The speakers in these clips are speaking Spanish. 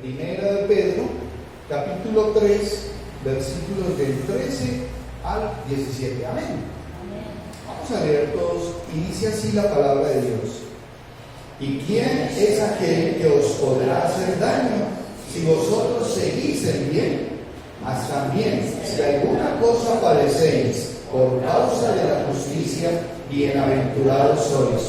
Primera de Pedro, capítulo 3, versículos del 13 al 17. Amén. Vamos a leer todos, y dice así la palabra de Dios. ¿Y quién es aquel que os podrá hacer daño si vosotros seguís el bien? Mas también, si alguna cosa padecéis por causa de la justicia, bienaventurados sois.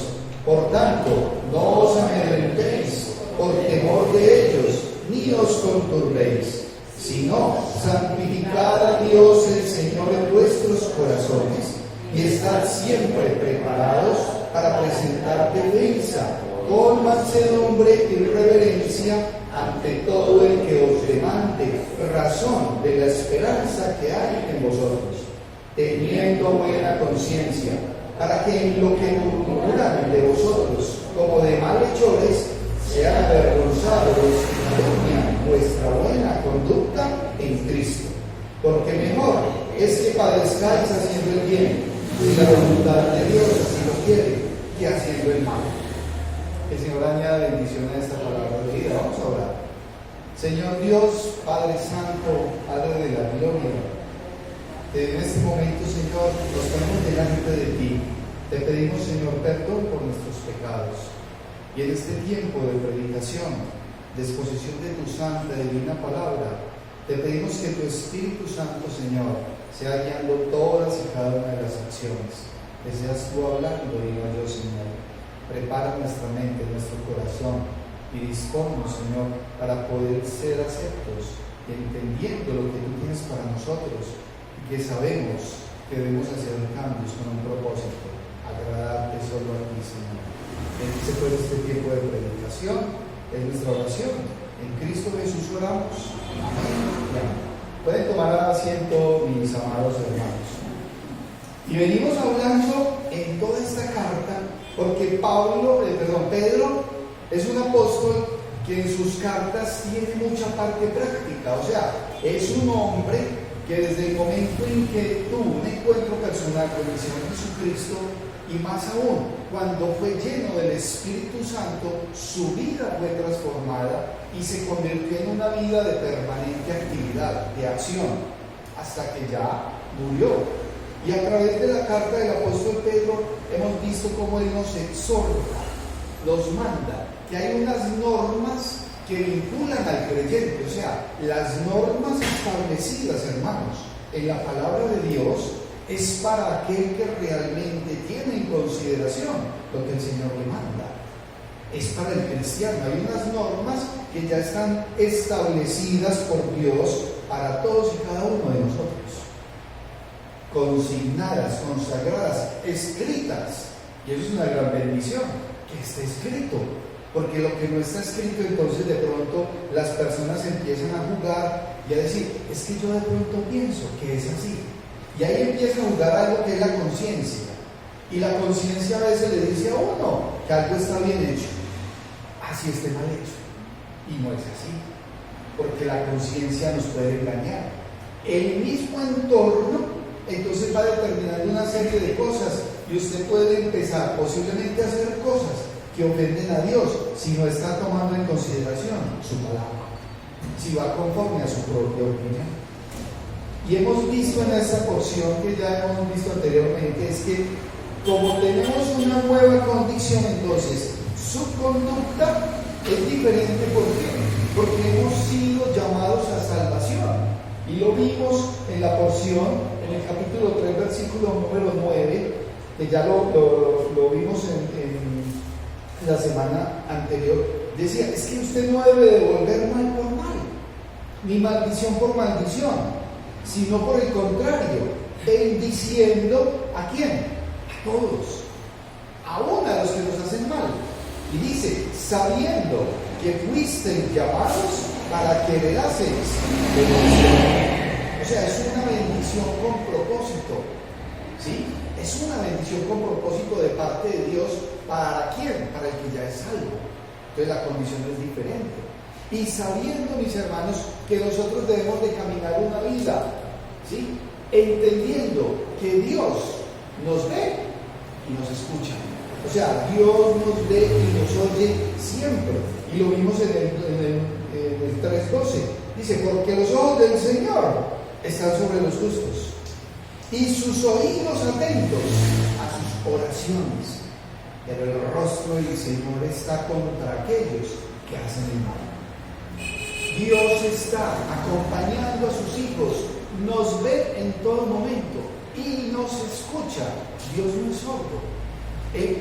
Por tanto, no os amedrentéis por temor de ellos, ni os conturbéis, sino santificad a Dios el Señor en vuestros corazones, y estad siempre preparados para presentar defensa con mansedumbre y reverencia ante todo el que os demande razón de la esperanza que hay en vosotros, teniendo buena conciencia, para que en lo que murmuran de vosotros como de malhechores sean avergonzados y calumnian vuestra buena conducta en Cristo. Porque mejor es que padezcáis haciendo el bien, y la voluntad de Dios así lo quiere, que haciendo el mal. Que el Señor añada bendición a esta palabra de vida. Vamos a orar. Señor Dios, Padre Santo, Padre de la gloria, en este momento, Señor, nos ponemos delante de ti. Te pedimos, Señor, perdón por nuestros pecados. Y en este tiempo de predicación, de exposición de tu santa y divina palabra, te pedimos que tu Espíritu Santo, Señor, sea guiando todas y cada una de las acciones. Que seas tú hablando y no yo, Señor. Prepara nuestra mente, nuestro corazón y disponnos, Señor, para poder ser aceptos y entendiendo lo que tú tienes para nosotros, y que sabemos que debemos hacer cambios con un propósito, agradarte solo a ti, Señor. Bendice por este tiempo de predicación, es nuestra oración. En Cristo Jesús oramos. Amén. Pueden tomar asiento, mis amados hermanos. Y venimos hablando en toda esta carta, porque Pedro es un apóstol que en sus cartas tiene mucha parte práctica. O sea, es un hombre que desde el momento en que tuvo un encuentro personal con el Señor Jesucristo, y más aún, cuando fue lleno del Espíritu Santo, su vida fue transformada y se convirtió en una vida de permanente actividad, de acción, hasta que ya murió. Y a través de la carta del apóstol Pedro hemos visto cómo él nos exhorta, nos manda, que hay unas normas que vinculan al creyente, o sea, las normas establecidas, hermanos, en la palabra de Dios, es para aquel que realmente tiene en consideración lo que el Señor le manda. Es para el cristiano. Hay unas normas que ya están establecidas por Dios para todos y cada uno de nosotros, consignadas, consagradas, escritas. Y eso es una gran bendición, que esté escrito. Porque lo que no está escrito, entonces de pronto las personas empiezan a jugar y a decir, es que yo de pronto pienso que es así. Y ahí empieza a jugar algo que es la conciencia. Y la conciencia a veces le dice a uno que algo está bien hecho, así esté mal hecho. Y no es así, porque la conciencia nos puede engañar. El mismo entorno entonces va determinando una serie de cosas, y usted puede empezar posiblemente a hacer cosas que ofenden a Dios si no está tomando en consideración su palabra, si va conforme a su propia opinión. Y hemos visto en esta porción que ya hemos visto anteriormente, es que como tenemos una nueva condición, entonces su conducta es diferente. ¿Por qué? Porque hemos sido llamados a salvación. Y lo vimos en la porción, en el capítulo 3, versículo número 9, que ya lo vimos en la semana anterior. Decía, es que usted no debe devolver mal por mal, ni maldición por maldición, sino por el contrario, bendiciendo ¿a quién? A todos, aún a los que nos hacen mal. Y dice, sabiendo que fuisteis llamados para que heredaseis bendición. O sea, es una bendición con propósito, ¿sí? Es una bendición con propósito de parte de Dios. ¿Para quién? Para el que ya es salvo. Entonces la condición es diferente. Y sabiendo, mis hermanos, que nosotros debemos de caminar una vida, ¿sí?, entendiendo que Dios nos ve y nos escucha. O sea, Dios nos ve y nos oye siempre. Y lo vimos en el 3:12. Dice, porque los ojos del Señor están sobre los justos y sus oídos atentos a sus oraciones. Pero el rostro del Señor está contra aquellos que hacen el mal. Dios está acompañando a sus hijos, nos ve en todo momento y nos escucha. Dios no es sordo. Él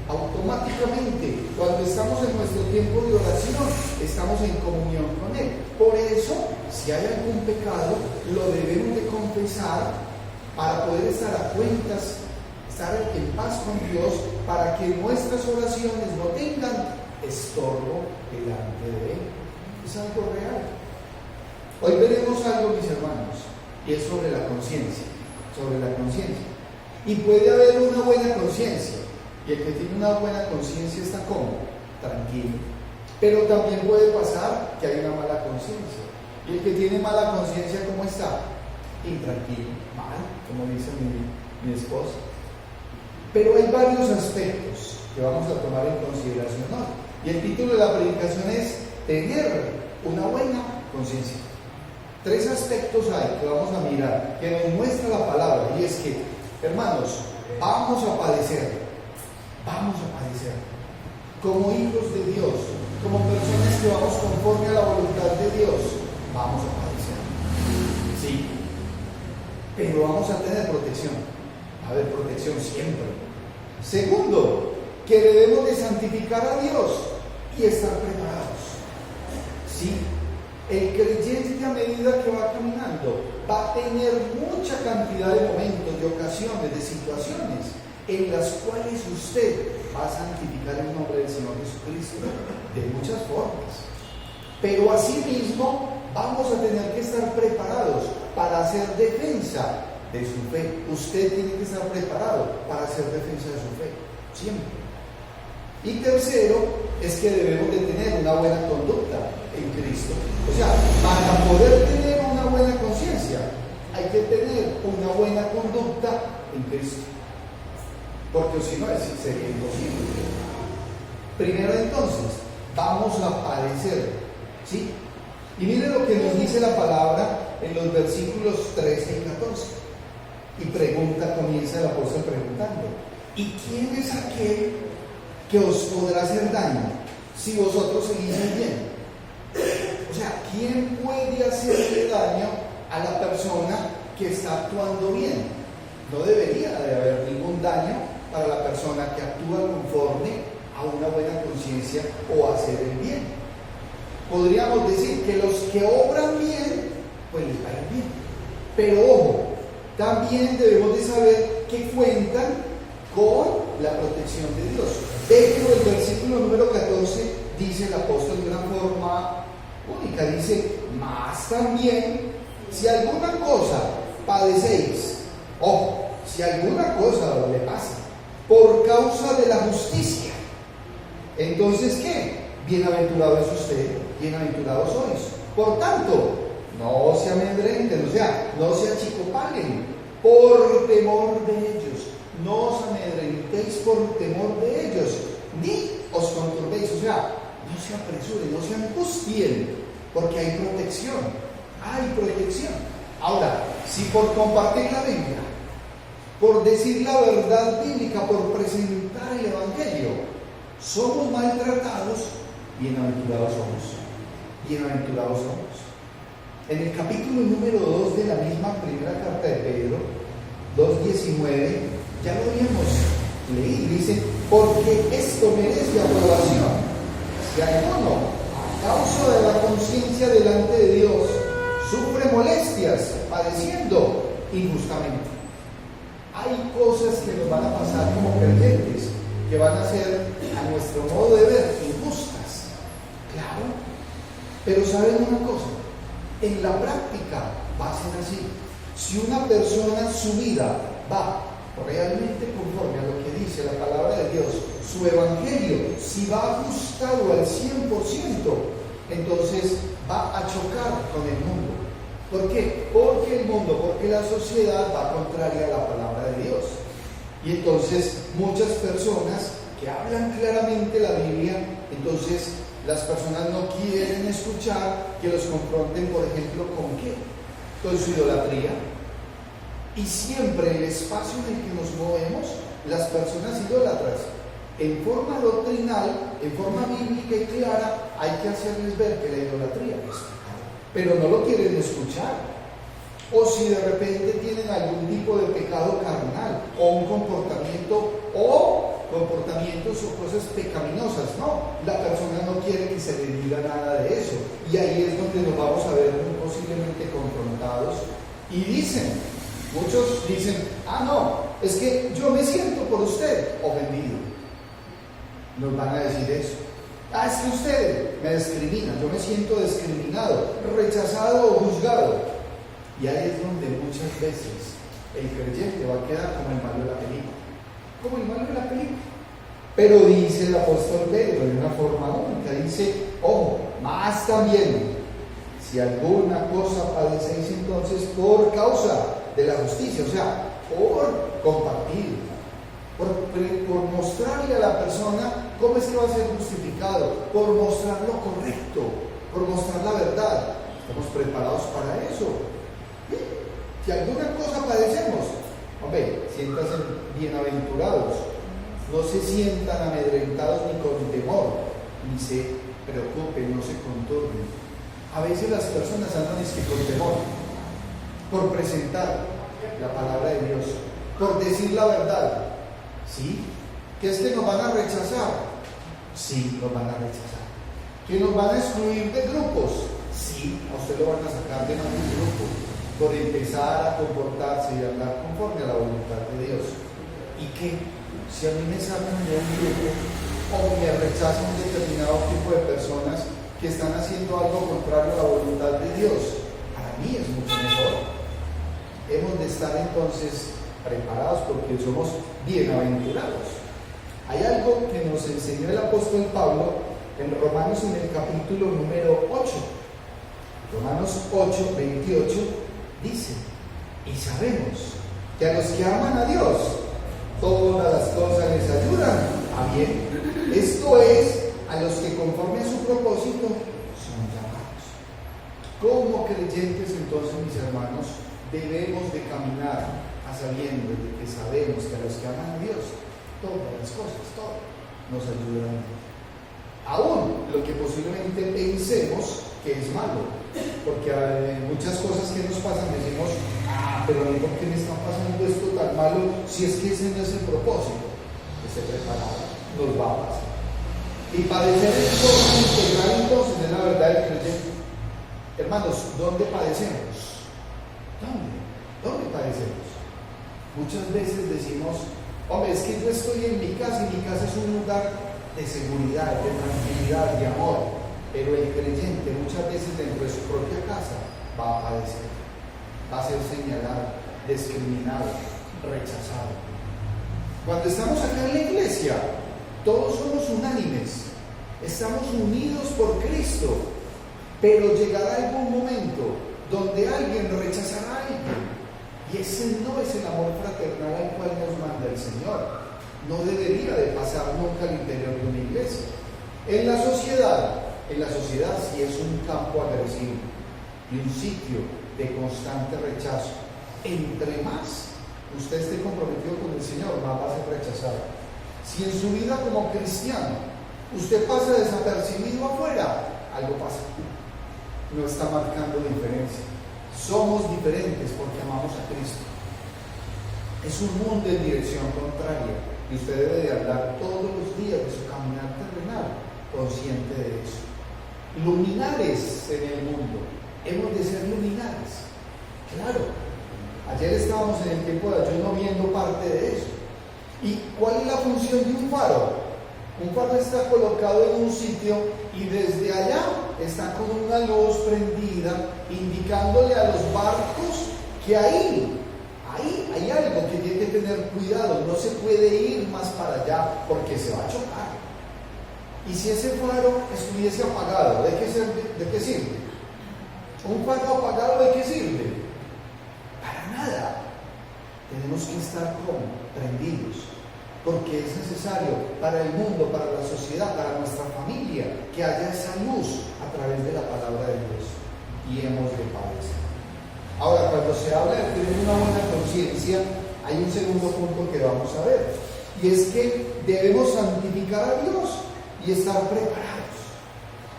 automáticamente, cuando estamos en nuestro tiempo de oración, estamos en comunión con Él. Por eso, si hay algún pecado, lo debemos de confesar para poder estar a cuentas, estar en paz con Dios, para que nuestras oraciones no tengan estorbo delante de Él. Es algo real. Hoy veremos algo, mis hermanos, y es sobre la conciencia. Y puede haber una buena conciencia. Y el que tiene una buena conciencia está cómodo, tranquilo. Pero también puede pasar que hay una mala conciencia. Y el que tiene mala conciencia, ¿cómo está? Intranquilo, mal, como dice mi esposa. Pero hay varios aspectos que vamos a tomar en consideración hoy. Y el título de la predicación es tener una buena conciencia. 3 aspectos hay que vamos a mirar, que nos muestra la palabra. Y es que, hermanos, vamos a padecer como hijos de Dios, como personas que vamos conforme a la voluntad de Dios. Vamos a padecer, sí, pero vamos a tener protección. Va a haber protección siempre. Segundo, que debemos de santificar a Dios y estar preparados. Sí, el creyente, a medida que va caminando, va a tener mucha cantidad de momentos, de ocasiones, de situaciones en las cuales usted va a santificar el nombre del Señor Jesucristo de muchas formas. Pero asimismo vamos a tener que estar preparados para hacer defensa de su fe. Usted tiene que estar preparado para hacer defensa de su fe, siempre. Y tercero, es que debemos de tener una buena conducta en Cristo. O sea, para poder tener una buena conciencia, hay que tener una buena conducta en Cristo. Porque si no, sería imposible. Primero entonces, vamos a padecer, ¿sí? Y mire lo que nos dice la palabra en los versículos 13 y 14. Y comienza el apóstol preguntando, ¿y quién es aquel que os podrá hacer daño si vosotros seguís el bien? O sea, ¿quién puede hacerle daño a la persona que está actuando bien? No debería de haber ningún daño para la persona que actúa conforme a una buena conciencia o a hacer el bien. Podríamos decir que los que obran bien, pues les va a ir bien. Pero ojo, también debemos de saber que cuentan con la protección de Dios. Ve que el versículo número 14 dice el apóstol de una forma única, dice, más también, si alguna cosa padecéis, ojo, si alguna cosa le pasa, por causa de la justicia, entonces ¿qué? Bienaventurado es usted, bienaventurados sois. Por tanto, no se amedrenten, o sea, no se achicopalen por temor de ellos. No os amedrentéis por temor de ellos, ni os conturbéis, o sea, no se apresuren, no se angustien, porque hay protección, Ahora, si por compartir la Biblia, por decir la verdad bíblica, por presentar el Evangelio, somos maltratados, bienaventurados somos. En el capítulo número 2 de la misma primera carta de Pedro, 2:19, ya lo habíamos leído, dice, porque esto merece aprobación. Si alguno, a causa de la conciencia delante de Dios, sufre molestias, padeciendo injustamente. Hay cosas que nos van a pasar como creyentes, que van a ser, a nuestro modo de ver, injustas. Claro, pero ¿saben una cosa? En la práctica va a ser así. Si una persona, su vida va realmente conforme a lo que dice la palabra de Dios, su evangelio, si va ajustado al 100%, entonces va a chocar con el mundo. ¿Por qué? Porque la sociedad va contraria a la palabra de Dios. Y entonces muchas personas que hablan claramente la Biblia, entonces Las personas no quieren escuchar que los confronten, por ejemplo, ¿con qué? Con su idolatría. Y siempre el espacio en el que nos movemos, las personas idólatras, en forma doctrinal, en forma bíblica y clara, hay que hacerles ver que la idolatría es pecado, pero no lo quieren escuchar. O si de repente tienen algún tipo de pecado carnal, o un comportamiento, o comportamientos o cosas pecaminosas, no, la persona no quiere que se le diga nada de eso, y ahí es donde nos vamos a ver muy posiblemente confrontados. Y muchos dicen, no, es que yo me siento por usted ofendido. Nos van a decir eso. Es que usted me discrimina, yo me siento discriminado, rechazado o juzgado. Y ahí es donde muchas veces el creyente va a quedar como el malo de la película. Como el malo de la película. Pero dice el apóstol Pedro de una forma única, dice, más también, si alguna cosa padecéis entonces por causa de la justicia, o sea, por compartir, por mostrarle a la persona cómo es que va a ser justificado, por mostrar lo correcto, por mostrar la verdad. Estamos preparados para eso. Si alguna cosa padecemos, siéntanse bienaventurados, no se sientan amedrentados ni con temor, ni se preocupen, no se conturben. A veces las personas andan con temor, por presentar la palabra de Dios, por decir la verdad. ¿Sí? ¿Que es que nos van a rechazar? Sí, nos van a rechazar. ¿Que nos van a excluir de grupos? Sí, a usted lo van a sacar de algún grupo, por empezar a comportarse y hablar conforme a la voluntad de Dios. ¿Y qué? Si a mí me sacan de un grupo o me rechazan un determinado tipo de personas que están haciendo algo contrario a la voluntad de Dios, para mí es mucho mejor. Hemos de estar entonces preparados porque somos bienaventurados. Hay algo que nos enseñó el apóstol Pablo en Romanos en el capítulo número 8. Romanos 8, 28 dice, y sabemos que a los que aman a Dios, todas las cosas les ayudan a bien. Esto es, a los que conforme a su propósito son llamados. Como creyentes entonces, mis hermanos, debemos de caminar a sabiendo de que sabemos que a los que aman a Dios, todas las cosas, todo, nos ayudan. Aún lo que posiblemente pensemos que es malo, porque muchas cosas que nos pasan decimos, pero ¿por qué me está pasando esto tan malo si es que ese no es el propósito? Esté preparado, nos va a pasar. Y padecer es forma integral entonces es la verdad del creyente. Hermanos, ¿dónde padecemos? ¿Dónde padecemos? Muchas veces decimos, es que yo estoy en mi casa y mi casa es un lugar de seguridad, de tranquilidad, de amor. Pero el creyente muchas veces dentro de su propia casa va a padecer, va a ser señalado, discriminado, rechazado. Cuando estamos acá en la iglesia, todos somos unánimes, estamos unidos por Cristo, pero llegará algún momento donde alguien rechazará a alguien, y ese no es el amor fraternal al cual nos manda el Señor. No debería de pasar nunca al interior de una iglesia. En la sociedad sí es un campo agresivo y un sitio de constante rechazo. Entre más usted esté comprometido con el Señor, más va a ser rechazado. Si en su vida como cristiano usted pasa desapercibido afuera, algo pasa. No está marcando diferencia. Somos diferentes porque amamos a Cristo. Es un mundo en dirección contraria y usted debe de hablar todos los días de su caminar terrenal, consciente de eso. Luminares en el mundo, hemos de ser luminares. Claro, ayer estábamos en el tiempo de ayuno viendo parte de eso. ¿Y cuál es la función de un faro? Un faro está colocado en un sitio y desde allá está con una luz prendida indicándole a los barcos que ahí hay algo que tiene que tener cuidado, no se puede ir más para allá porque se va a chocar. Y si ese faro estuviese apagado, ¿de qué sirve? ¿Un faro apagado de qué sirve? Para nada. Tenemos que estar como prendidos. porque es necesario para el mundo, para la sociedad, para nuestra familia, que haya esa luz a través de la palabra de Dios. Y hemos de padecer. Ahora, cuando se habla de tener una buena conciencia, hay un segundo punto que vamos a ver, y es que debemos santificar a Dios y estar preparados.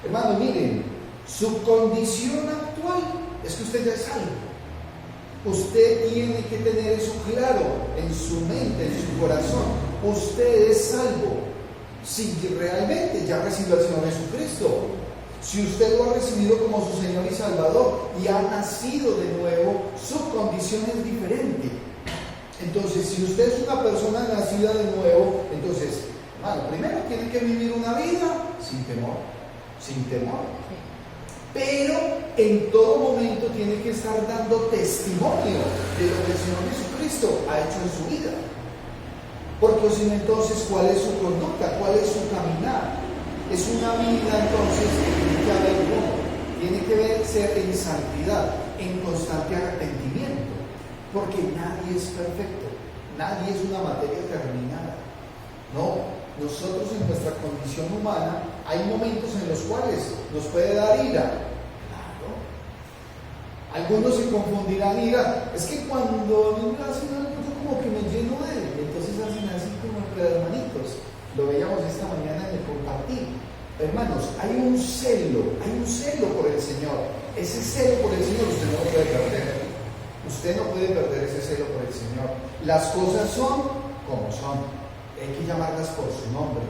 Hermano, miren, su condición actual es que usted ya es salvo. Usted tiene que tener eso claro en su mente, en su corazón. Usted es salvo si realmente ya recibió al Señor Jesucristo. Si usted lo ha recibido como su Señor y Salvador y ha nacido de nuevo, su condición es diferente. Entonces, si usted es una persona nacida de nuevo, entonces, hermano, primero tiene que vivir una vida sin temor, sin temor. Pero en todo momento tiene que estar dando testimonio de lo que el Señor Jesucristo ha hecho en su vida. Porque si no, entonces, ¿cuál es su conducta? ¿Cuál es su caminar? Es una vida, entonces, que tiene que haber uno. Tiene que ser en santidad, en constante arrepentimiento. Porque nadie es perfecto. Nadie es una materia terminada. No. Nosotros en nuestra condición humana hay momentos en los cuales nos puede dar ira. Claro. Algunos se confundirán ira. Es que cuando me hacen algo yo como que me lleno de él. Entonces hacen así como entre hermanitos. Lo veíamos esta mañana en el compartir. Hermanos, hay un celo por el Señor. Ese celo por el Señor usted no lo puede perder. Usted no puede perder ese celo por el Señor. Las cosas son como son. Hay que llamarlas por su nombre.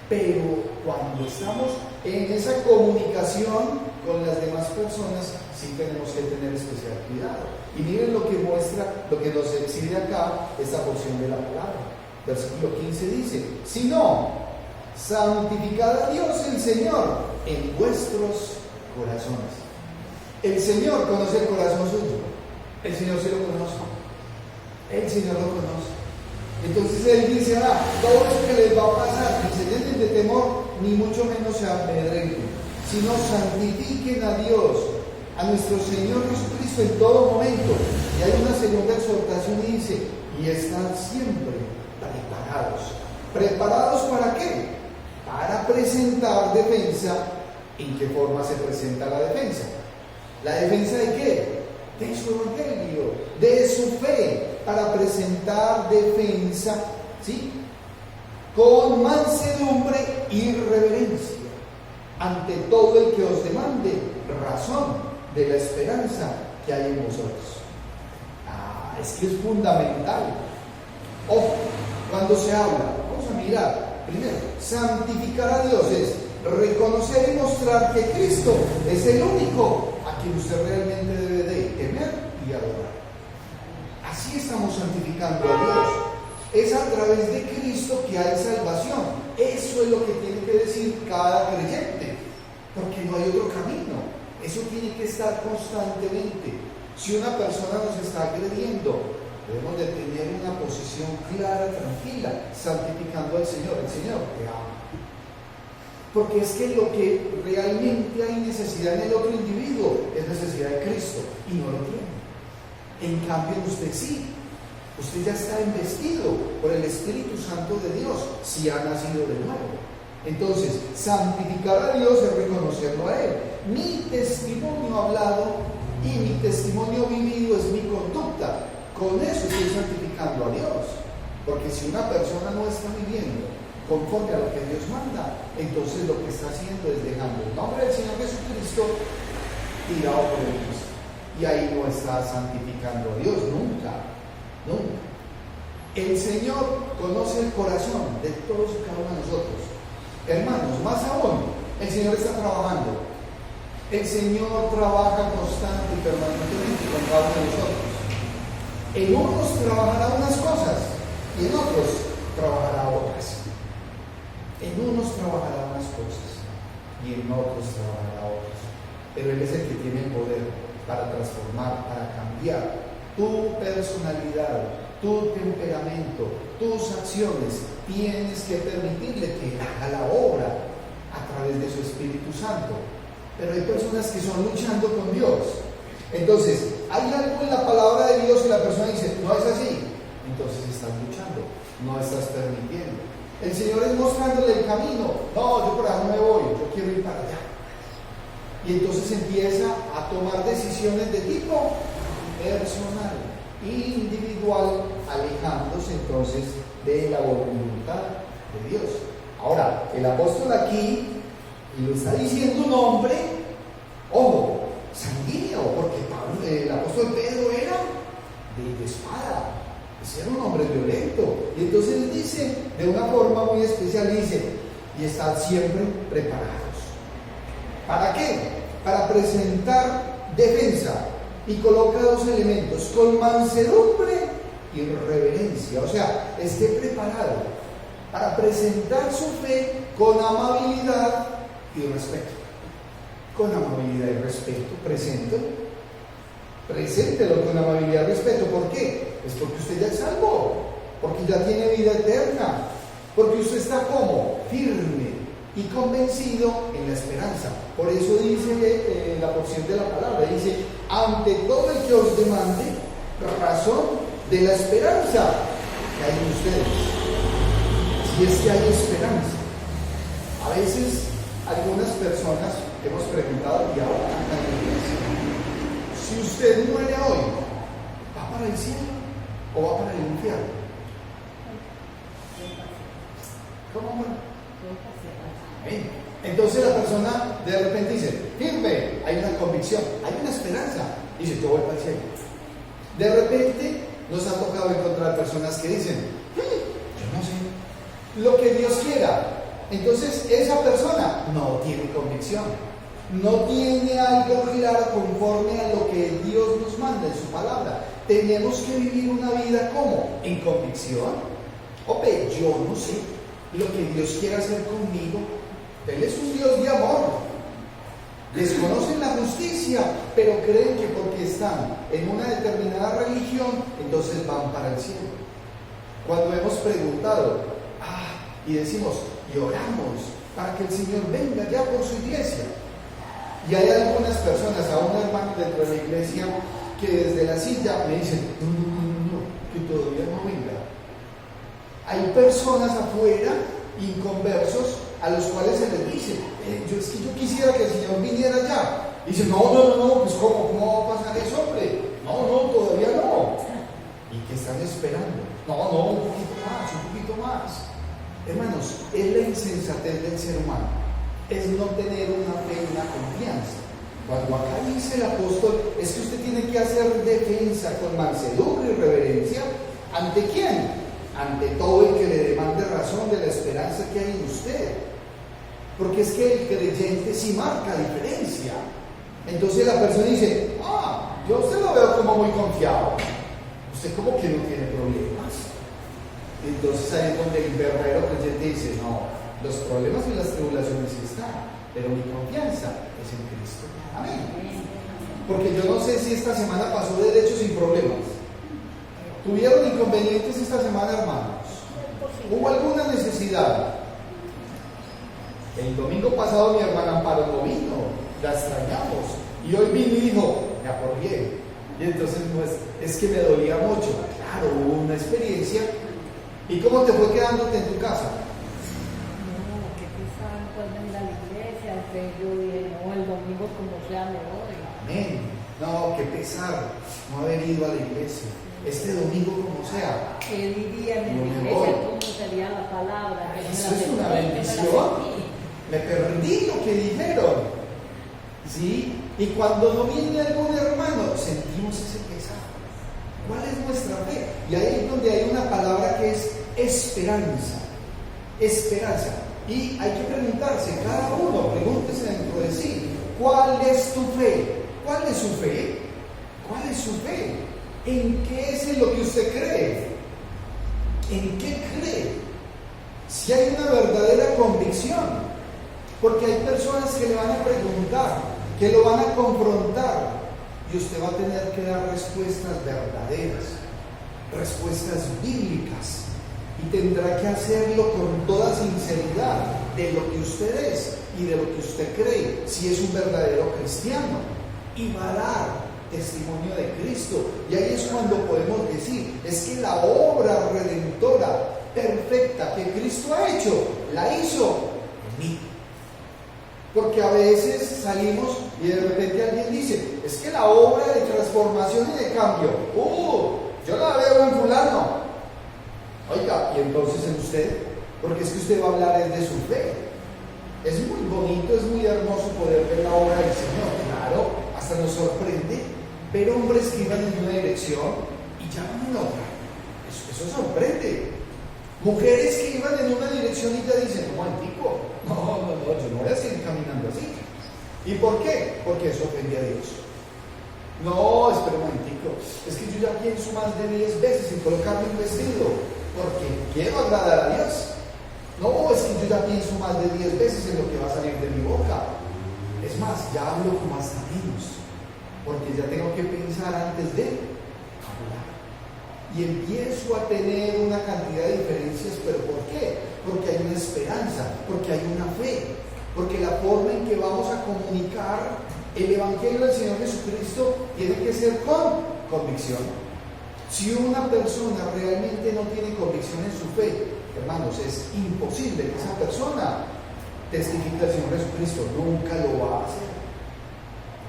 Pero cuando estamos en esa comunicación con las demás personas, sí tenemos que tener especial cuidado. Y miren lo que muestra, lo que nos exhibe acá esta porción de la palabra. Versículo 15 dice: si no, santificad a Dios el Señor en vuestros corazones. El Señor conoce el corazón suyo. El Señor sí lo conoce. El Señor lo conoce. Entonces Él dice, todo lo que les va a pasar, ni se llenen de temor, ni mucho menos se amedrenten, sino santifiquen a Dios, a nuestro Señor Jesucristo en todo momento. Y hay una segunda exhortación y dice, y están siempre preparados. ¿Preparados para qué? Para presentar defensa. ¿En qué forma se presenta la defensa? ¿La defensa de qué? De su evangelio, de su fe, para presentar defensa, ¿sí? Con mansedumbre y reverencia ante todo el que os demande razón de la esperanza que hay en vosotros. Es que es fundamental. Ojo, cuando se habla, vamos a mirar, primero, santificar a Dios es reconocer y mostrar que Cristo es el único a quien usted realmente debe de temer y adorar. Así estamos santificando a Dios. Es a través de Cristo que hay salvación. Eso es lo que tiene que decir cada creyente, porque no hay otro camino. Eso tiene que estar constantemente. Si una persona nos está agrediendo, debemos de tener una posición clara, tranquila, santificando al Señor. El Señor te ama. Porque es que lo que realmente hay necesidad en el otro individuo es necesidad de Cristo y no lo tiene. En cambio usted sí, usted ya está investido por el Espíritu Santo de Dios si ha nacido de nuevo. Entonces, santificar a Dios es reconocerlo a Él. Mi testimonio hablado y mi testimonio vivido es mi conducta. Con eso estoy santificando a Dios. Porque si una persona no está viviendo conforme a lo que Dios manda, entonces lo que está haciendo es dejando el nombre del Señor Jesucristo tirado por el piso. Y ahí no está santificando a Dios, nunca, nunca. El Señor conoce el corazón de todos y cada uno de nosotros. Hermanos, más aún, el Señor está trabajando. El Señor trabaja constante y permanentemente con cada uno de nosotros. En unos trabajará unas cosas y en otros trabajará otras. En unos trabajará unas cosas y en otros trabajará otras. Pero Él es el que tiene el poder para transformar, para cambiar tu personalidad, tu temperamento, tus acciones. Tienes que permitirle que haga la obra a través de su Espíritu Santo. Pero hay personas que son luchando con Dios. Entonces, hay algo en la palabra de Dios y la persona dice, no es así. Entonces están luchando. no estás permitiendo. El Señor es mostrándole el camino. No, yo por allá no me voy, yo quiero ir para allá. Y entonces empieza a tomar decisiones de tipo personal, individual, alejándose entonces de la voluntad de Dios. Ahora, el apóstol aquí lo está diciendo un hombre, ojo, sanguíneo, porque el apóstol Pedro era de espada, era un hombre violento. Y entonces dice, de una forma muy especial, dice, y estad siempre preparados. ¿Para qué? Para presentar defensa, y coloca dos elementos, con mansedumbre y reverencia. O sea, esté preparado para presentar su fe con amabilidad y respeto. Con amabilidad y respeto, preséntelo con amabilidad y respeto. ¿Por qué? Es porque usted ya es salvo, porque ya tiene vida eterna, porque usted está como firme y convencido en la esperanza. Por eso dice la porción de la palabra, dice, ante todo el que os demande razón de la esperanza que hay en ustedes. Si es que hay esperanza. A veces algunas personas hemos preguntado, y ahora en la iglesia, si usted muere hoy, ¿va para el cielo o va para el infierno? ¿Cómo muere? Entonces la persona de repente dice, firme, hay una convicción, hay una esperanza, dice, yo voy para el cielo. De repente nos ha tocado encontrar personas que dicen, yo no sé, lo que Dios quiera. Entonces esa persona no tiene convicción, no tiene algo claro conforme a lo que Dios nos manda en su palabra. Tenemos que vivir una vida como en convicción. Ope, yo no sé lo que Dios quiere hacer conmigo. Él es un Dios de amor. Desconocen la justicia, pero creen que porque están en una determinada religión, entonces van para el cielo. Cuando hemos preguntado, y decimos, y oramos para que el Señor venga ya por su iglesia. Y hay algunas personas, a un hermano dentro de la iglesia, que desde la silla me dicen, no, que todavía no venga. Hay personas afuera, inconversos, a los cuales se les dice, es que yo quisiera que el Señor viniera ya. Y dicen, no, pues ¿cómo va a pasar eso, hombre? No, todavía no. ¿Y qué están esperando? No, un poquito más. Hermanos, es la insensatez del ser humano, es no tener una fe y una confianza. Cuando acá dice el apóstol, es que usted tiene que hacer defensa con mansedumbre y reverencia. ¿Ante quién? Ante todo el que le demande razón de la esperanza que hay en usted. Porque es que el creyente sí marca diferencia. Entonces la persona dice, yo a usted lo veo como muy confiado, usted como que no tiene problemas. Entonces ahí es donde el verdadero creyente dice, no, los problemas y las tribulaciones están, pero mi confianza es en Cristo. Amén. Porque yo no sé si esta semana pasó derecho sin problemas. ¿Tuvieron inconvenientes esta semana, hermanos? ¿Hubo alguna necesidad? El domingo pasado mi hermana Amparo no vino, la extrañamos. Y hoy vino y dijo, me aporrié. Y entonces pues, es que me dolía mucho. Claro, hubo una experiencia. ¿Y cómo te fue quedándote en tu casa? No, qué pesar, pues venir a la iglesia. Entonces yo dije, no, el domingo como sea me voy. Amén. No, qué pesar no haber ido a la iglesia. Este domingo como sea. ¿Qué dirían en la iglesia? ¿Cómo sería la palabra? Eso es una bendición. Me perdí lo que dijeron. ¿Sí? Y cuando no viene algún hermano, sentimos ese pesar. ¿Cuál es nuestra fe? Y ahí es donde hay una palabra que es esperanza. Esperanza. Y hay que preguntarse, cada uno, pregúntese dentro de sí, ¿cuál es tu fe? ¿Cuál es su fe? ¿Cuál es su fe? ¿En qué es en lo que usted cree? ¿En qué cree? Si hay una verdadera convicción. Porque hay personas que le van a preguntar, que lo van a confrontar, y usted va a tener que dar respuestas verdaderas, respuestas bíblicas, y tendrá que hacerlo con toda sinceridad de lo que usted es y de lo que usted cree, si es un verdadero cristiano, y va a dar testimonio de Cristo. Y ahí es cuando podemos decir, es que la obra redentora perfecta que Cristo ha hecho, la hizo en mí. Porque a veces salimos y de repente alguien dice, es que la obra de transformación y de cambio, yo la veo en fulano. Oiga, y entonces en usted, porque es que usted va a hablar de su fe. Es muy bonito, es muy hermoso poder ver la obra del Señor, claro, hasta nos sorprende ver hombres que iban en una dirección y ya van en otra. Eso sorprende. Mujeres que iban en una dirección y ya dicen, no, yo no voy a seguir caminando así. ¿Y por qué? Porque eso ofende a Dios. No, espera un momentico, es que yo ya pienso más de 10 veces en colocarme un vestido, porque quiero agradar a Dios. No, es que yo ya pienso más de 10 veces en lo que va a salir de mi boca. Es más, ya hablo como hasta menos, porque ya tengo que pensar antes de hablar. Y empiezo a tener una cantidad de diferencias, ¿pero por qué? Porque hay una esperanza, porque hay una fe, porque la forma en que vamos a comunicar el Evangelio del Señor Jesucristo tiene que ser con convicción. Si una persona realmente no tiene convicción en su fe, hermanos, es imposible que esa persona testifique al Señor Jesucristo, nunca lo va a hacer.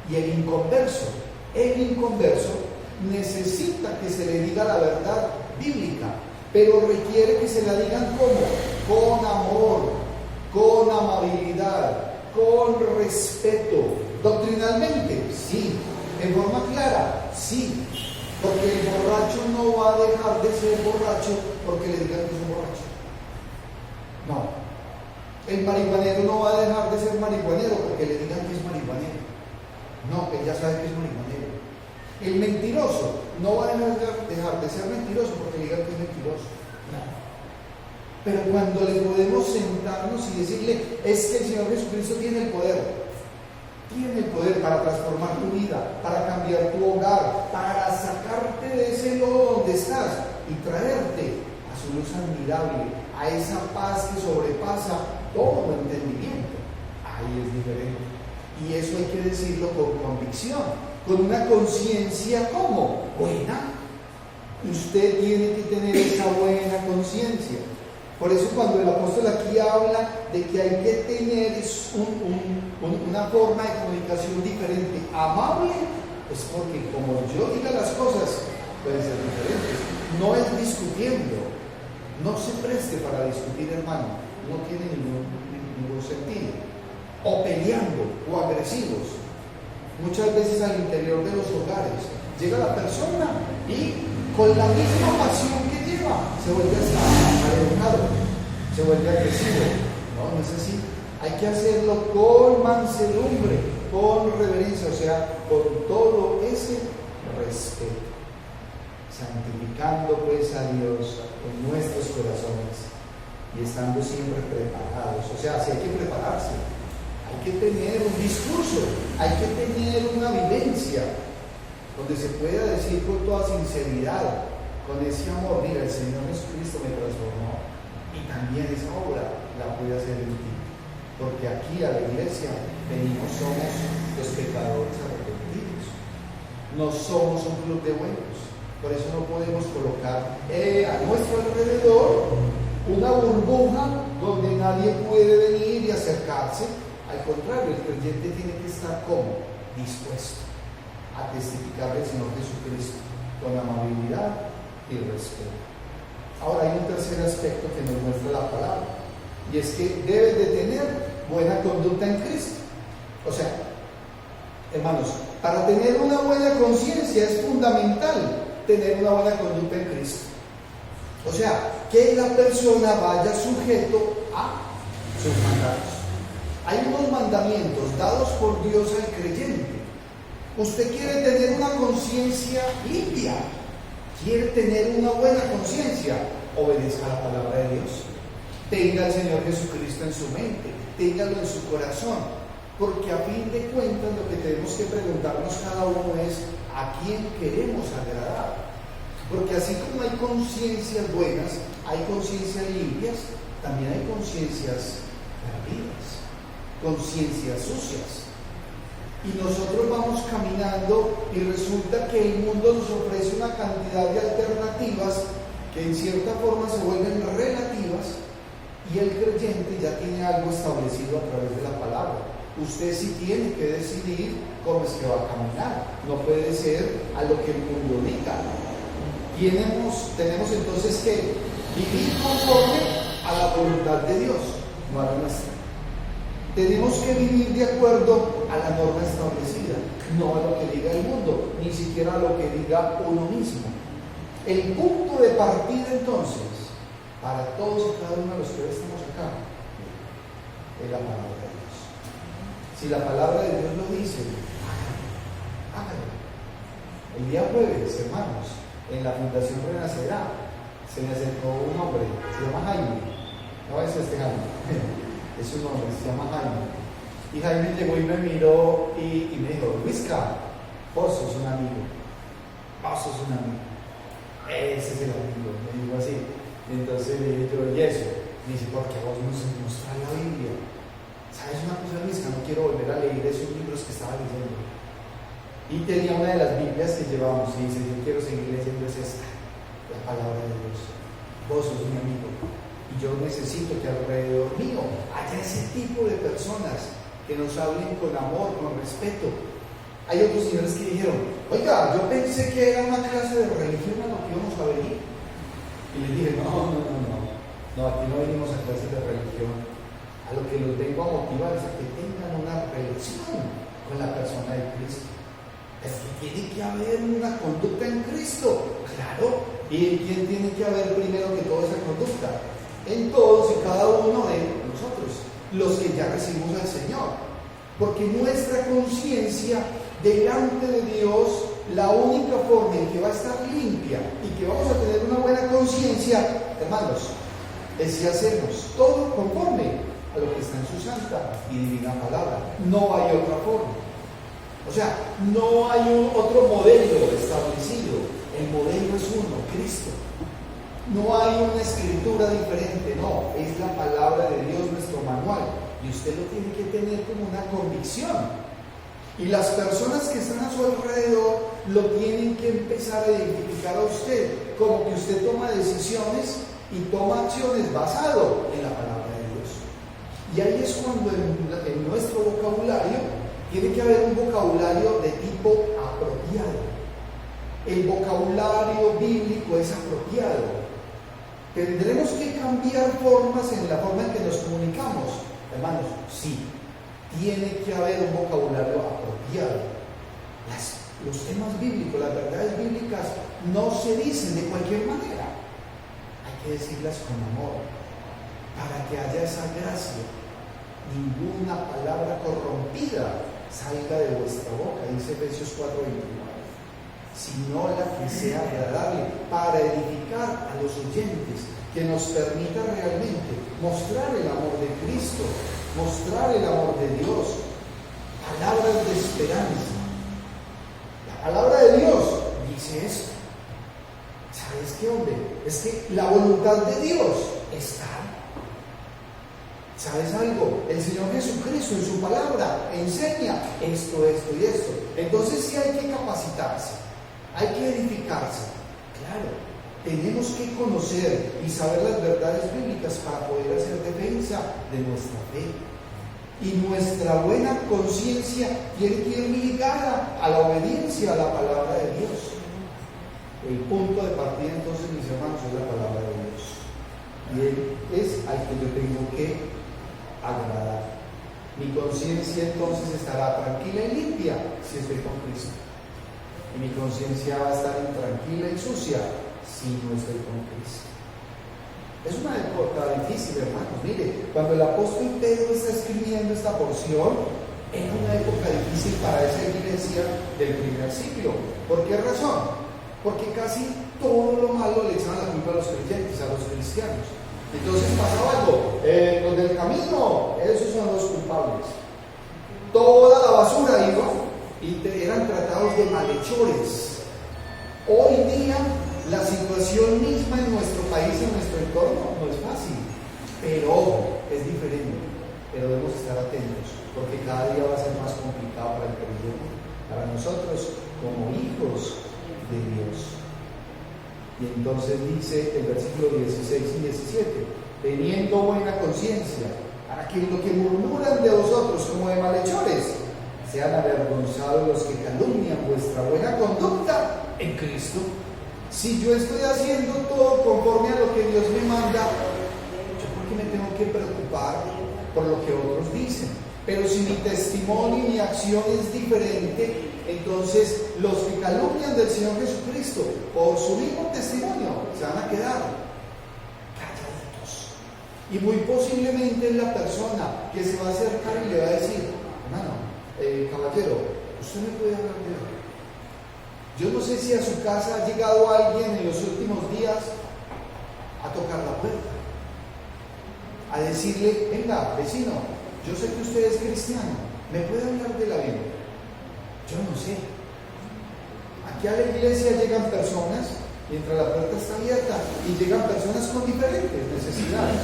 Y el inconverso necesita que se le diga la verdad bíblica, pero requiere que se la digan ¿cómo? Con amor, con amabilidad, con respeto. Doctrinalmente, sí. En forma clara, sí. Porque el borracho no va a dejar de ser borracho porque le digan que es un borracho. No. El marihuanero no va a dejar de ser marihuanero porque le digan que es marihuanero. No, él ya sabe que es marihuanero. El mentiroso no va a dejar de ser mentiroso porque le digan que es mentiroso. No. Pero cuando le podemos sentarnos y decirle, es que el Señor Jesucristo tiene el poder. Tiene el poder para transformar tu vida, para cambiar tu hogar, para sacarte de ese lodo donde estás y traerte a su luz admirable, a esa paz que sobrepasa todo entendimiento. Ahí es diferente. Y eso hay que decirlo con convicción, con una conciencia ¿cómo? Buena. Usted tiene que tener esa buena conciencia. Por eso cuando el apóstol aquí habla de que hay que tener una forma de comunicación diferente, amable, es porque como yo diga las cosas, pueden ser diferentes. No es discutiendo, no se preste para discutir, hermano, no tiene ningún sentido. O peleando, o agresivos. Muchas veces al interior de los hogares llega la persona y con la misma pasión que lleva se vuelve hasta enojado, se vuelve agresivo. No es así. Hay que hacerlo con mansedumbre, con reverencia, o sea, con todo ese respeto, santificando pues a Dios en nuestros corazones y estando siempre preparados. O sea, si hay que prepararse, hay que tener un discurso, hay que tener una vivencia donde se pueda decir con toda sinceridad, con ese amor, mira, el Señor Jesucristo me transformó y también esa obra la puede hacer en ti, porque aquí a la iglesia venimos, somos los pecadores arrepentidos, no somos un club de buenos. Por eso no podemos colocar a nuestro alrededor una burbuja donde nadie puede venir y acercarse. Al contrario, el creyente tiene que estar como dispuesto a testificar del Señor Jesucristo con amabilidad y respeto. Ahora hay un tercer aspecto que nos muestra la palabra, y es que debes de tener buena conducta en Cristo. O sea, hermanos, para tener una buena conciencia es fundamental tener una buena conducta en Cristo. O sea, que la persona vaya sujeto a sus mandatos. Hay unos mandamientos dados por Dios al creyente. Usted quiere tener una conciencia limpia, quiere tener una buena conciencia, obedezca la palabra de Dios. Tenga al Señor Jesucristo en su mente, téngalo en su corazón, porque a fin de cuentas lo que tenemos que preguntarnos cada uno es ¿a quién queremos agradar? Porque así como hay conciencias buenas, hay conciencias limpias, también hay conciencias perdidas, conciencias sucias. Y nosotros vamos caminando y resulta que el mundo nos ofrece una cantidad de alternativas que en cierta forma se vuelven relativas y el creyente ya tiene algo establecido a través de la palabra. Usted sí tiene que decidir cómo es que va a caminar, no puede ser a lo que el mundo diga. Tenemos entonces que vivir conforme a la voluntad de Dios, no a la nuestra. Tenemos que vivir de acuerdo a la norma establecida, no a lo que diga el mundo, ni siquiera a lo que diga uno mismo. El punto de partida entonces, para todos y cada uno de los que estamos acá, es la palabra de Dios. Si la palabra de Dios lo dice, hágalo. El día jueves, hermanos, en la Fundación Renacerá, se me acercó un hombre, se llama Jaime, no es este Jaime, es un hombre, se llama Jaime. Y Jaime llegó y me miró y me dijo, Luisca, vos sos un amigo, vos sos un amigo, ese es el amigo, me dijo así. Entonces le dije yo, ¿y eso? Me dice, porque a vos no se nos trae la Biblia. ¿Sabes una cosa, Luisca? No quiero volver a leer esos libros que estaba leyendo. Y tenía una de las Biblias que llevábamos y dice, yo quiero seguir leyendo es esta, la palabra de Dios. Vos sos mi amigo y yo necesito que alrededor mío haya ese tipo de personas que nos hablen con amor, con respeto. Hay otros señores que dijeron, oiga, yo pensé que era una clase de religión a lo que íbamos a venir. Y les dije, no, aquí no venimos a clases de religión. A lo que los vengo a motivar es a que tengan una relación con la persona de Cristo. Es que tiene que haber una conducta en Cristo, claro. ¿Y quién tiene que haber primero que toda esa conducta? En todos y cada uno de nosotros, los que ya recibimos al Señor. Porque nuestra conciencia delante de Dios, la única forma en que va a estar limpia y que vamos a tener una buena conciencia, hermanos, es si hacemos todo conforme a lo que está en su santa y divina palabra. No hay otra forma. O sea, no hay otro modelo establecido. El modelo es uno, Cristo. No hay una escritura diferente, no. Es la palabra de Dios, nuestro manual. Y usted lo tiene que tener como una convicción. Y las personas que están a su alrededor lo tienen que empezar a identificar a usted. Como que usted toma decisiones y toma acciones basado en la palabra de Dios. Y ahí es cuando en nuestro vocabulario tiene que haber un vocabulario de tipo apropiado. El vocabulario bíblico es apropiado. ¿Tendremos que cambiar formas en la forma en que nos comunicamos? Hermanos, sí. Tiene que haber un vocabulario apropiado. Los temas bíblicos, las verdades bíblicas no se dicen de cualquier manera. Hay que decirlas con amor, para que haya esa gracia. Ninguna palabra corrompida salga de vuestra boca, dice Efesios 4:29, sino la que sea agradable para edificar a los oyentes, que nos permita realmente mostrar el amor de Cristo, mostrar el amor de Dios, palabras de esperanza. La palabra de Dios dice esto. ¿Sabes qué, hombre? Es que la voluntad de Dios está. ¿Sabes algo? El Señor Jesucristo en su palabra enseña esto y esto. Entonces sí hay que capacitarse, hay que edificarse. Claro, tenemos que conocer y saber las verdades bíblicas para poder hacer defensa de nuestra fe. Y nuestra buena conciencia tiene que ir ligada a la obediencia a la palabra de Dios. El punto de partida entonces, mis hermanos, es la palabra de Dios. Y Él es al que yo tengo que agradar. Mi conciencia entonces estará tranquila y limpia si estoy con Cristo. Y mi conciencia va a estar intranquila y sucia si no estoy con Cristo. Es una época difícil, hermanos. Mire, cuando el apóstol Pedro está escribiendo esta porción, era una época difícil para esa iglesia del primer siglo. ¿Por qué razón? Porque casi todo lo malo le echaban la culpa a los creyentes, a los cristianos. Entonces pasaba algo, los del camino, esos son los culpables. Toda la basura iba y eran tratados de malhechores. Hoy día la situación misma en nuestro país, en nuestro entorno, no es fácil, pero ojo, es diferente. Pero debemos estar atentos, porque cada día va a ser más complicado para el creyente, para nosotros como hijos de Dios. Y entonces dice el versículo 16 y 17, teniendo buena conciencia, para que lo que murmuran de vosotros como de malhechores, sean avergonzados los que calumnian vuestra buena conducta en Cristo. Si yo estoy haciendo todo conforme a lo que Dios me manda, ¿yo por qué me tengo que preocupar por lo que otros dicen? Pero si mi testimonio y mi acción es diferente, entonces los que calumnian del Señor Jesucristo por su mismo testimonio se van a quedar calladitos. Y muy posiblemente es la persona que se va a acercar y le va a decir, hermano, caballero, usted me puede hablar de él. Yo no sé si a su casa ha llegado alguien en los últimos días a tocar la puerta, a decirle, venga, vecino, yo sé que usted es cristiano, ¿me puede hablar de la Biblia? Yo no sé. Aquí a la iglesia llegan personas, mientras la puerta está abierta, y llegan personas con diferentes necesidades.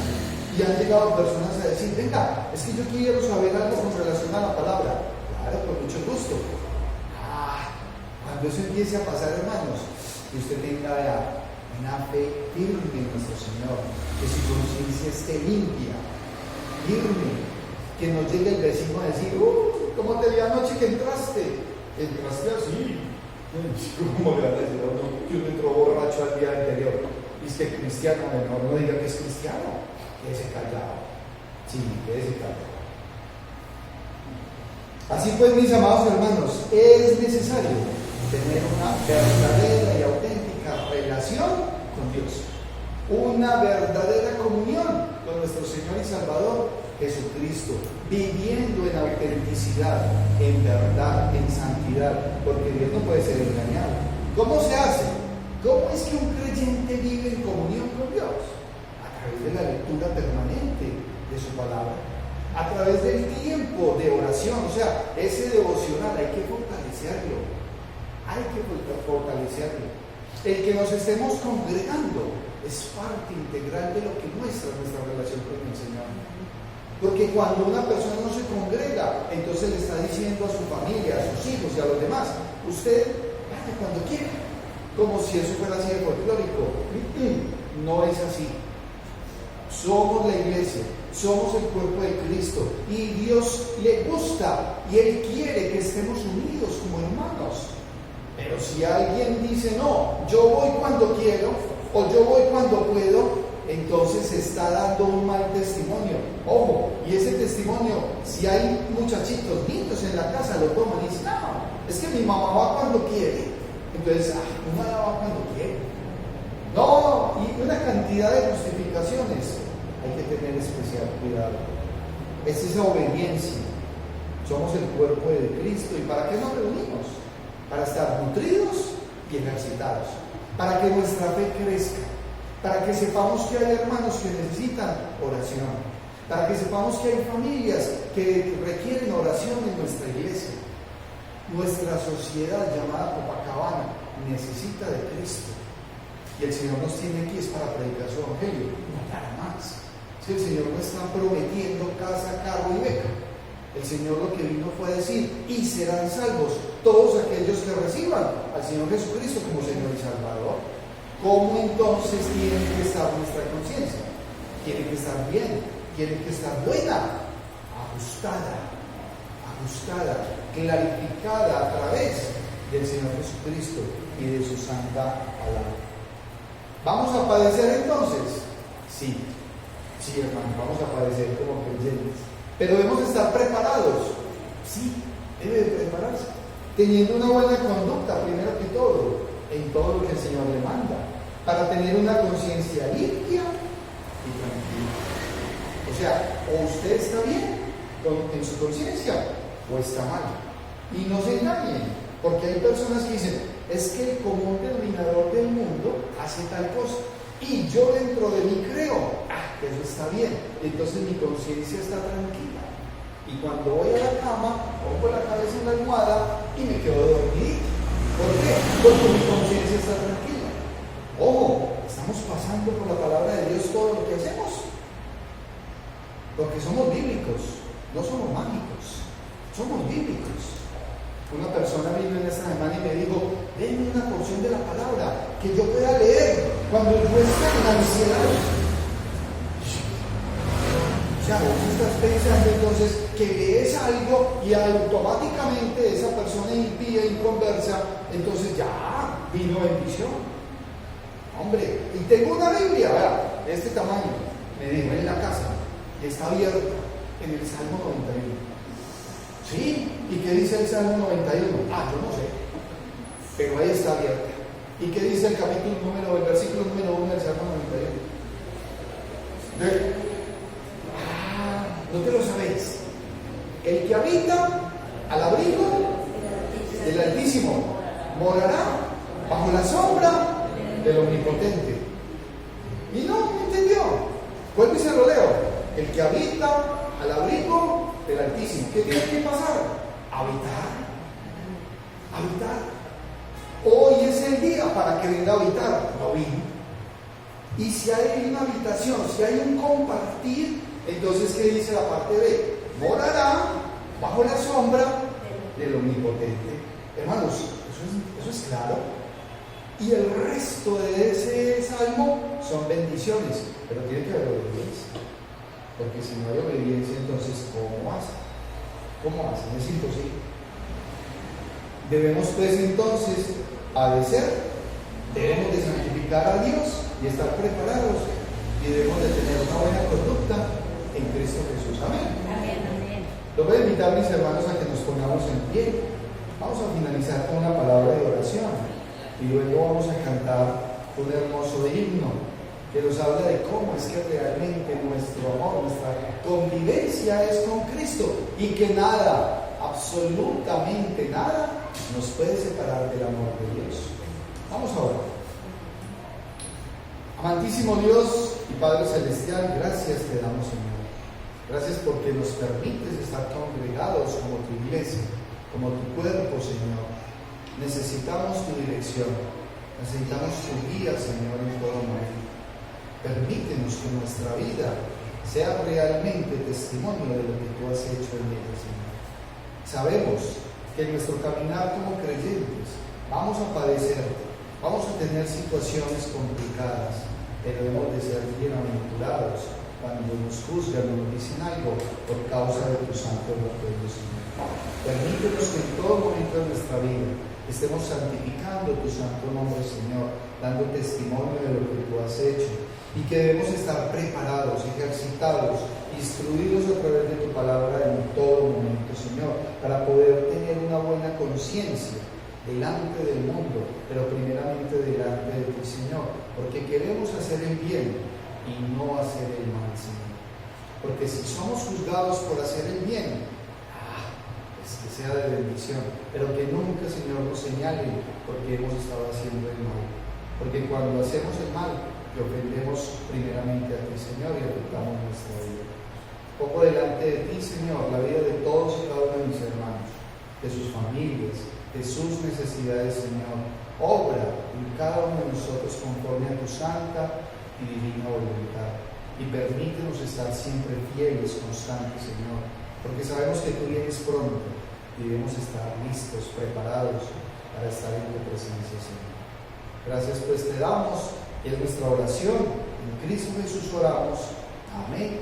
Y han llegado personas a decir, venga, es que yo quiero saber algo con relación a la palabra. Claro, con mucho gusto. Cuando eso empiece a pasar, hermanos, que usted tenga una fe firme en nuestro Señor, que su conciencia esté limpia, firme, que no llegue el vecino a decir, ¿cómo te vi anoche que entraste? ¿Entraste así? ¿Cómo le van a decir a uno que uno entró borracho al día anterior? Y es que cristiano, mejor no diga que es cristiano, quédese callado. Sí, quédese callado. Así pues, mis amados hermanos, es necesario tener una verdadera y auténtica relación con Dios, una verdadera comunión con nuestro Señor y Salvador Jesucristo, viviendo en autenticidad, en verdad, en santidad, porque Dios no puede ser engañado. ¿Cómo se hace? ¿Cómo es que un creyente vive en comunión con Dios? A través de la lectura permanente de su palabra, a través del tiempo de oración, o sea, ese devocional hay que fortalecerlo. Hay que fortalecerlo. El que nos estemos congregando es parte integral de lo que muestra nuestra relación con el Señor. Porque cuando una persona no se congrega, entonces le está diciendo a su familia, a sus hijos y a los demás, usted vaya cuando quiera, como si eso fuera así de folclórico. No es así. Somos la iglesia, somos el cuerpo de Cristo y Dios le gusta y Él quiere que estemos unidos como hermanos. Pero si alguien dice, no, yo voy cuando quiero o yo voy cuando puedo, entonces está dando un mal testimonio. Ojo, y ese testimonio, si hay muchachitos, niños en la casa, lo toman y dicen, no, es que mi mamá va cuando quiere. Entonces, mi mamá va cuando quiere. No, y una cantidad de justificaciones. Hay que tener especial cuidado. Es esa obediencia. Somos el cuerpo de Cristo. ¿Y para qué nos reunimos? Para estar nutridos y ejercitados, para que nuestra fe crezca, para que sepamos que hay hermanos que necesitan oración, para que sepamos que hay familias que requieren oración en nuestra iglesia. Nuestra sociedad llamada Copacabana necesita de Cristo y el Señor nos tiene aquí es para predicar su evangelio, no para más. Si el Señor no está prometiendo casa, carro y beca, el Señor lo que vino fue a decir, y serán salvos todos aquellos que reciban al Señor Jesucristo como Señor y Salvador. ¿Cómo entonces tiene que estar nuestra conciencia? Tiene que estar bien, tiene que estar buena, ajustada, clarificada a través del Señor Jesucristo y de su santa palabra. ¿Vamos a padecer entonces? Sí, hermano, vamos a padecer como creyentes. Pero debemos estar preparados. Sí, debe de prepararse. Teniendo una buena conducta, primero que todo, en todo lo que el Señor le manda. Para tener una conciencia limpia y tranquila. O sea, o usted está bien en su conciencia, o está mal. Y no se engañen, porque hay personas que dicen, es que el común denominador del mundo hace tal cosa. Y yo dentro de mí creo, que eso está bien, entonces mi conciencia está tranquila. Y cuando voy a la cama, pongo la cabeza en la almohada y me quedo dormido. ¿Por qué? Porque mi conciencia está tranquila. Ojo, estamos pasando por la palabra de Dios todo lo que hacemos. Porque somos bíblicos, no somos mágicos, somos bíblicos. Una persona vino en esta semana y me dijo, denme una porción de la palabra. que yo pueda leer cuando yo esté en la ansiedad. O sea, vos estás pensando entonces que lees algo y automáticamente esa persona impía, inconversa, entonces ya vino bendición. Hombre, y tengo una Biblia, vea, de este tamaño, me dijo, en la casa, y está abierta en el Salmo 91. ¿Sí? ¿Y qué dice el Salmo 91? Ah, yo no sé, pero ahí está abierta. ¿Y qué dice el versículo número 1 del Salmo 91? No te lo sabéis. El que habita al abrigo del Altísimo morará bajo la sombra del Omnipotente. Y no entendió. Vuelvo y se lo leo. El que habita al abrigo del Altísimo. ¿Qué tiene que pasar? Habitar. Hoy es el día para que venga a habitar. No vino. Y si hay una habitación, si hay un compartir, entonces, ¿qué dice la parte B? Morará bajo la sombra del Omnipotente. Hermanos, eso es claro. Y el resto de ese salmo son bendiciones, pero tiene que haber obediencia. Porque si no hay obediencia, entonces, ¿cómo hacen? Es imposible. Debemos, pues, entonces, debemos de santificar a Dios y estar preparados. Y debemos de tener una buena conducta en Cristo Jesús. Amén. Amén. Los voy a invitar, mis hermanos, a que nos pongamos en pie. Vamos a finalizar con una palabra de oración y luego vamos a cantar un hermoso himno que nos habla de cómo es que realmente nuestro amor, nuestra convivencia es con Cristo y que nada, absolutamente nada, nos puede separar del amor de Dios. Vamos a orar. Amantísimo Dios y Padre Celestial, gracias te damos, Señor. Gracias porque nos permites estar congregados como tu iglesia, como tu cuerpo, Señor. Necesitamos tu dirección, necesitamos tu guía, Señor, en todo momento. Permítenos que nuestra vida sea realmente testimonio de lo que tú has hecho en ella, Señor. Sabemos que en nuestro caminar como creyentes vamos a padecer, vamos a tener situaciones complicadas, pero hemos de ser bienaventurados cuando nos juzgan o nos dicen algo por causa de tu santo evangelio, Señor. Permítenos que en todo momento de nuestra vida estemos santificando tu santo nombre, Señor, dando testimonio de lo que tú has hecho, y que debemos estar preparados, ejercitados, instruidos a través de tu palabra en todo momento, Señor, para poder tener una buena conciencia delante del mundo, pero primeramente delante de ti, Señor, porque queremos hacer el bien y no hacer el mal, Señor. Porque si somos juzgados por hacer el bien, es que sea de bendición, pero que nunca, Señor, nos señalen porque hemos estado haciendo el mal. Porque cuando hacemos el mal, te ofendemos primeramente a ti, Señor, y afectamos nuestra vida. Pongo delante de ti, Señor, la vida de todos y cada uno de mis hermanos, de sus familias, de sus necesidades, Señor. Obra en cada uno de nosotros conforme a tu santa y divina voluntad. Y permítenos estar siempre fieles, constantes, Señor, porque sabemos que tú vienes pronto y debemos estar listos, preparados para estar en tu presencia, Señor. Gracias pues te damos, y es nuestra oración. En Cristo Jesús oramos. Amén.